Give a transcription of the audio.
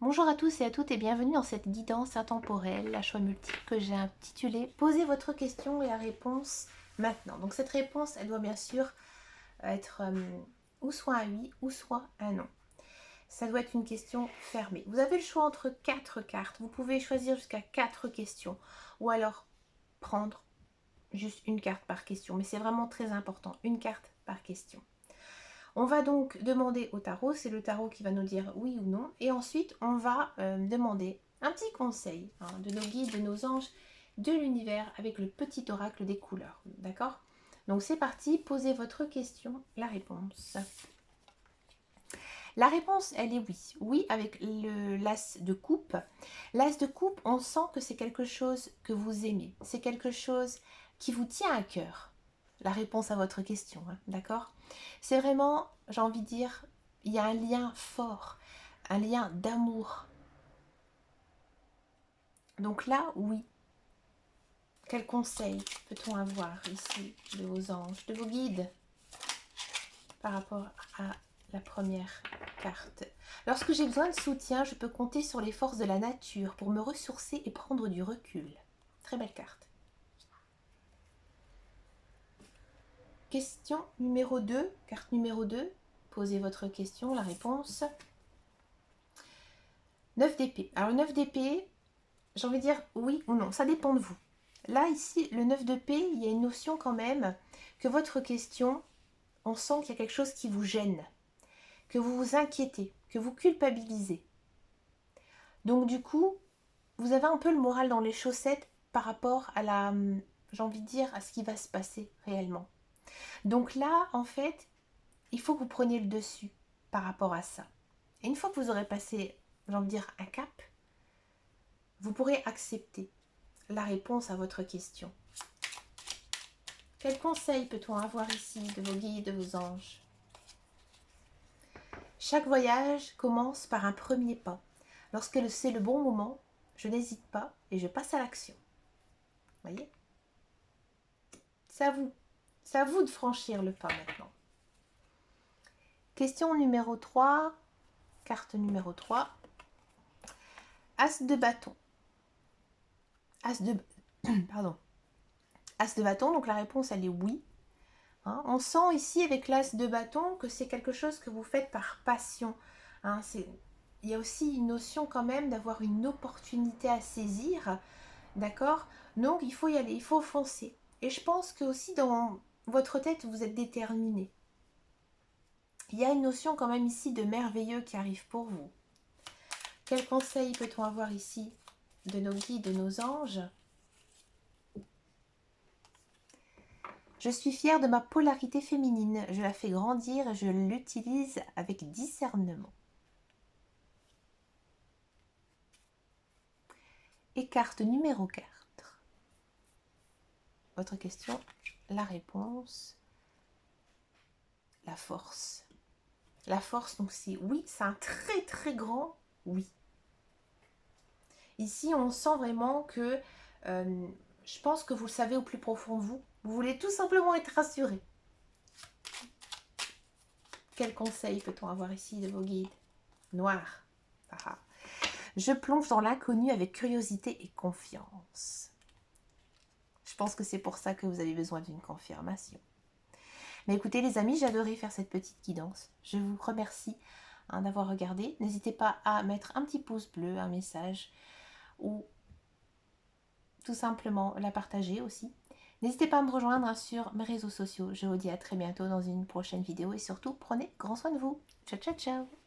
Bonjour à tous et à toutes et bienvenue dans cette guidance intemporelle, à choix multiples que j'ai intitulée Posez votre question et la réponse maintenant. Donc cette réponse, elle doit bien sûr être ou soit un oui ou soit un non. Ça doit être une question fermée. Vous avez le choix entre 4 cartes. Vous pouvez choisir jusqu'à 4 questions ou alors prendre juste une carte par question. Mais c'est vraiment très important, une carte par question. On va donc demander au tarot, c'est le tarot qui va nous dire oui ou non, et ensuite on va demander un petit conseil de nos guides, de nos anges, de l'univers avec le petit oracle des couleurs, d'accord? Donc c'est parti, posez votre question, la réponse. La réponse, elle est oui. Oui avec l'as de coupe. L'as de coupe, on sent que c'est quelque chose que vous aimez, c'est quelque chose qui vous tient à cœur. La réponse à votre question, d'accord? C'est vraiment, j'ai envie de dire, il y a un lien fort, un lien d'amour. Donc là, oui. Quel conseil peut-on avoir ici de vos anges, de vos guides par rapport à la première carte? Lorsque j'ai besoin de soutien, je peux compter sur les forces de la nature pour me ressourcer et prendre du recul. Très belle carte. Question numéro 2, carte numéro 2. Posez votre question, la réponse. 9 d'épée. Alors, 9 d'épée, j'ai envie de dire oui ou non, ça dépend de vous. Là, ici, le 9 d'épée, il y a une notion quand même que votre question, on sent qu'il y a quelque chose qui vous gêne, que vous vous inquiétez, que vous culpabilisez. Donc, du coup, vous avez un peu le moral dans les chaussettes par rapport à la, j'ai envie de dire, à ce qui va se passer réellement. Donc là, en fait, il faut que vous preniez le dessus par rapport à ça. Et une fois que vous aurez passé, j'ai envie de dire, un cap, vous pourrez accepter la réponse à votre question. Quel conseil peut-on avoir ici de vos guides, de vos anges? Chaque voyage commence par un premier pas. Lorsque c'est le bon moment, je n'hésite pas et je passe à l'action. Voyez? C'est à vous. C'est à vous de franchir le pas maintenant. Question numéro 3. Carte numéro 3. As de bâton. As de... Pardon. As de bâton, donc la réponse elle est oui. On sent ici avec l'as de bâton que c'est quelque chose que vous faites par passion. Il y a aussi une notion quand même d'avoir une opportunité à saisir, d'accord? Donc il faut y aller, il faut foncer. Et je pense que aussi dans votre tête, vous êtes déterminé. Il y a une notion quand même ici de merveilleux qui arrive pour vous. Quel conseil peut-on avoir ici de nos guides, de nos anges? Je suis fière de ma polarité féminine. Je la fais grandir et je l'utilise avec discernement. Et carte numéro 4. Votre question, la réponse, la force. La force, donc c'est oui, c'est un très très grand oui. Ici, on sent vraiment que, je pense que vous le savez au plus profond de vous, vous voulez tout simplement être rassuré. Quel conseil peut-on avoir ici de vos guides? Noir. Ah. Je plonge dans l'inconnu avec curiosité et confiance. Je pense que c'est pour ça que vous avez besoin d'une confirmation. Mais écoutez les amis, j'ai adoré faire cette petite guidance. Je vous remercie d'avoir regardé. N'hésitez pas à mettre un petit pouce bleu, un message ou tout simplement la partager aussi. N'hésitez pas à me rejoindre sur mes réseaux sociaux. Je vous dis à très bientôt dans une prochaine vidéo et surtout prenez grand soin de vous. Ciao ciao ciao.